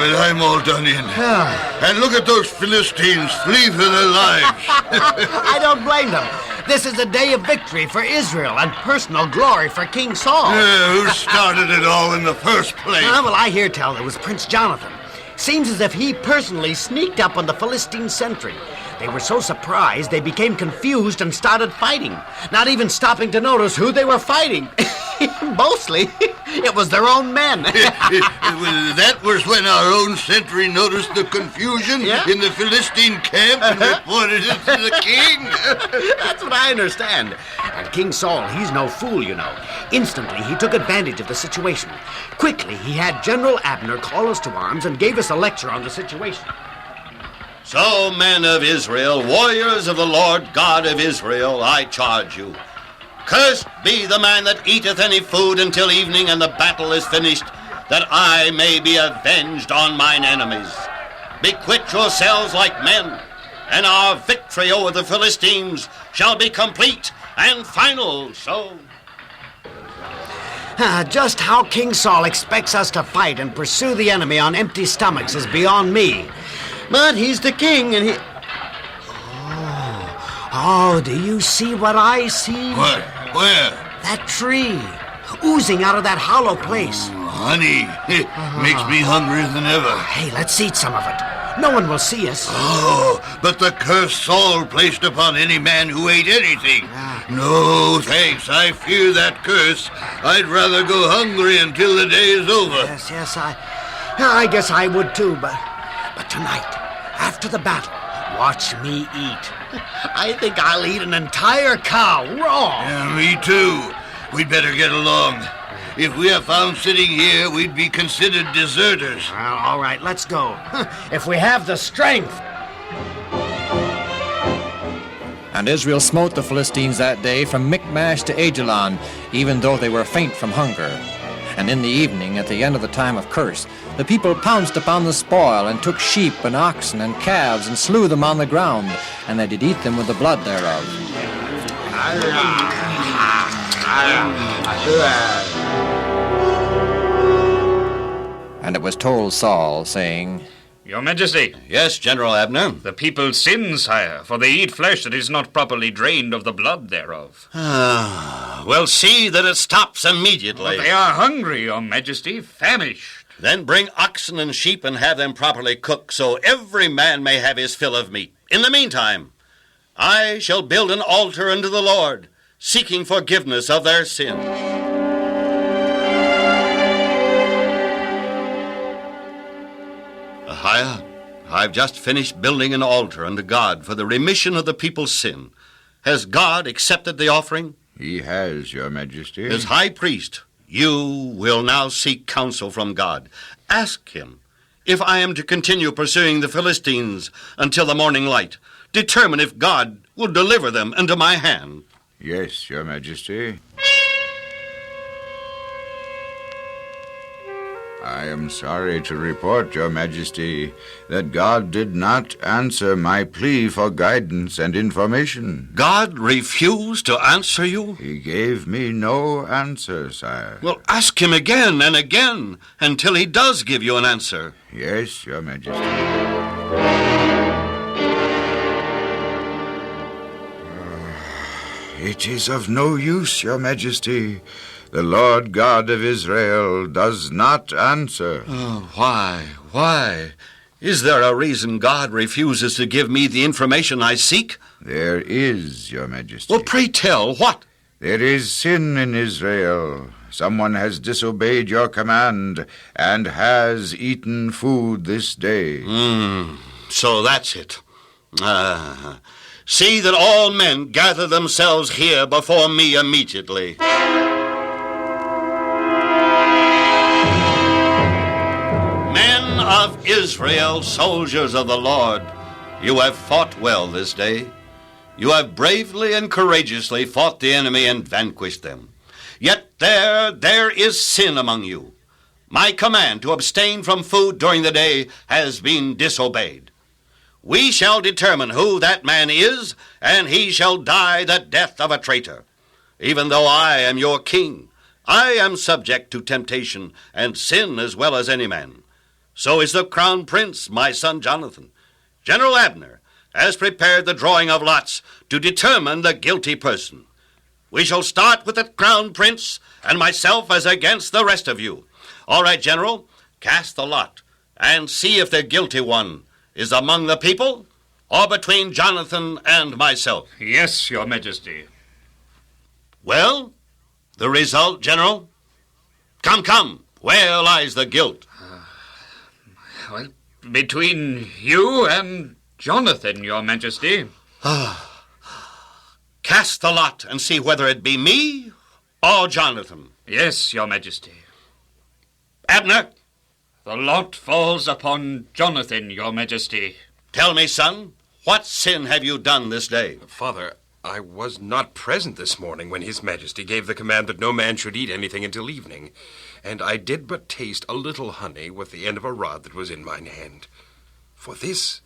but I'm all done in. And look at those Philistines flee for their lives. I don't blame them. This is a day of victory for Israel and personal glory for King Saul. Who started it all in the first place? Well, I hear tell it was Prince Jonathan. Seems as if he personally sneaked up on the Philistine sentry. They were so surprised they became confused and started fighting, not even stopping to notice who they were fighting. Mostly, it was their own men. That was when our own sentry noticed the confusion in the Philistine camp and reported it to the king. That's what I understand. And King Saul, he's no fool, you know. Instantly, he took advantage of the situation. Quickly, he had General Abner call us to arms and gave us a lecture on the situation. So, men of Israel, warriors of the Lord God of Israel, I charge you. Cursed be the man that eateth any food until evening and the battle is finished, that I may be avenged on mine enemies. Bequit yourselves like men, and our victory over the Philistines shall be complete and final. So... Just how King Saul expects us to fight and pursue the enemy on empty stomachs is beyond me. But he's the king, and he... Oh, do you see what I see? What? Where? That tree, oozing out of that hollow place. Honey, it makes me hungrier than ever. Hey, let's eat some of it. No one will see us. Oh, but the curse Saul placed upon any man who ate anything. No, thanks. I fear that curse. I'd rather go hungry until the day is over. Yes, I guess I would too, but tonight, after the battle, watch me eat. I think I'll eat an entire cow raw. Yeah, me too. We'd better get along. If we are found sitting here, we'd be considered deserters. Well, all right, let's go. If we have the strength. And Israel smote the Philistines that day from Michmash to Ajalon, even though they were faint from hunger. And in the evening, at the end of the time of curse, the people pounced upon the spoil, and took sheep and oxen and calves, and slew them on the ground, and they did eat them with the blood thereof. And it was told Saul, saying, Your Majesty. Yes, General Abner? The people sin, sire, for they eat flesh that is not properly drained of the blood thereof. Well, see that it stops immediately. But they are hungry, Your Majesty, famished. Then bring oxen and sheep and have them properly cooked, so every man may have his fill of meat. In the meantime, I shall build an altar unto the Lord, seeking forgiveness of their sins. Ahiah, I've just finished building an altar unto God for the remission of the people's sin. Has God accepted the offering? He has, Your Majesty. As high priest, you will now seek counsel from God. Ask him, if I am to continue pursuing the Philistines until the morning light, determine if God will deliver them into my hand. Yes, Your Majesty. I am sorry to report, Your Majesty, that God did not answer my plea for guidance and information. God refused to answer you? He gave me no answer, sire. Well, ask him again and again until he does give you an answer. Yes, Your Majesty. It is of no use, Your Majesty. The Lord God of Israel does not answer. Oh, why? Why? Is there a reason God refuses to give me the information I seek? There is, Your Majesty. Well, pray tell, what? There is sin in Israel. Someone has disobeyed your command and has eaten food this day. So that's it. See that all men gather themselves here before me immediately. Men of Israel, soldiers of the Lord, you have fought well this day. You have bravely and courageously fought the enemy and vanquished them. Yet there is sin among you. My command to abstain from food during the day has been disobeyed. We shall determine who that man is, and he shall die the death of a traitor. Even though I am your king, I am subject to temptation and sin as well as any man. So is the crown prince, my son Jonathan. General Abner has prepared the drawing of lots to determine the guilty person. We shall start with the crown prince and myself as against the rest of you. All right, General, cast the lot and see if the guilty one is among the people or between Jonathan and myself. Yes, Your Majesty. Well, the result, General? Come, where lies the guilt? Well, between you and Jonathan, Your Majesty. Cast the lot and see whether it be me or Jonathan. Yes, Your Majesty. Abner, The lot falls upon Jonathan, Your Majesty. tell me, son, what sin have you done this day? Father, I was not present this morning when His Majesty gave the command that no man should eat anything until evening, and I did but taste a little honey with the end of a rod that was in mine hand. For this,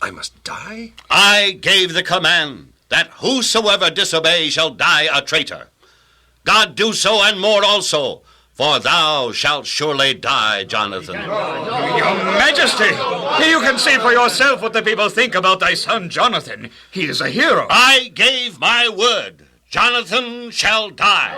I must die? I gave the command that whosoever disobey shall die a traitor. God do so and more also, for thou shalt surely die, Jonathan. Your Majesty, you can see for yourself what the people think about thy son Jonathan. He is a hero. I gave my word. Jonathan shall die.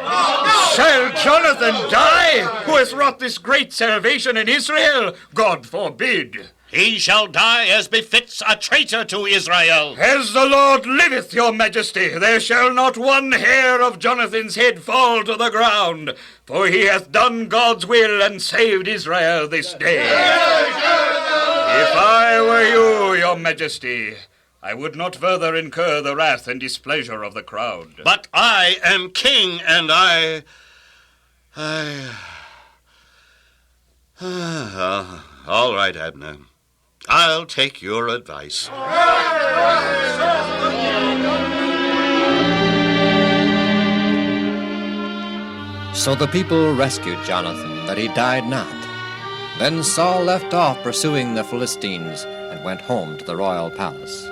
Shall Jonathan die, who has wrought this great salvation in Israel? God forbid. He shall die as befits a traitor to Israel. As the Lord liveth, Your Majesty, there shall not one hair of Jonathan's head fall to the ground, for he hath done God's will and saved Israel this day. If I were you, Your Majesty, I would not further incur the wrath and displeasure of the crowd. But I am king, and all right, Abner. I'll take your advice. So the people rescued Jonathan, that he died not. Then Saul left off pursuing the Philistines and went home to the royal palace.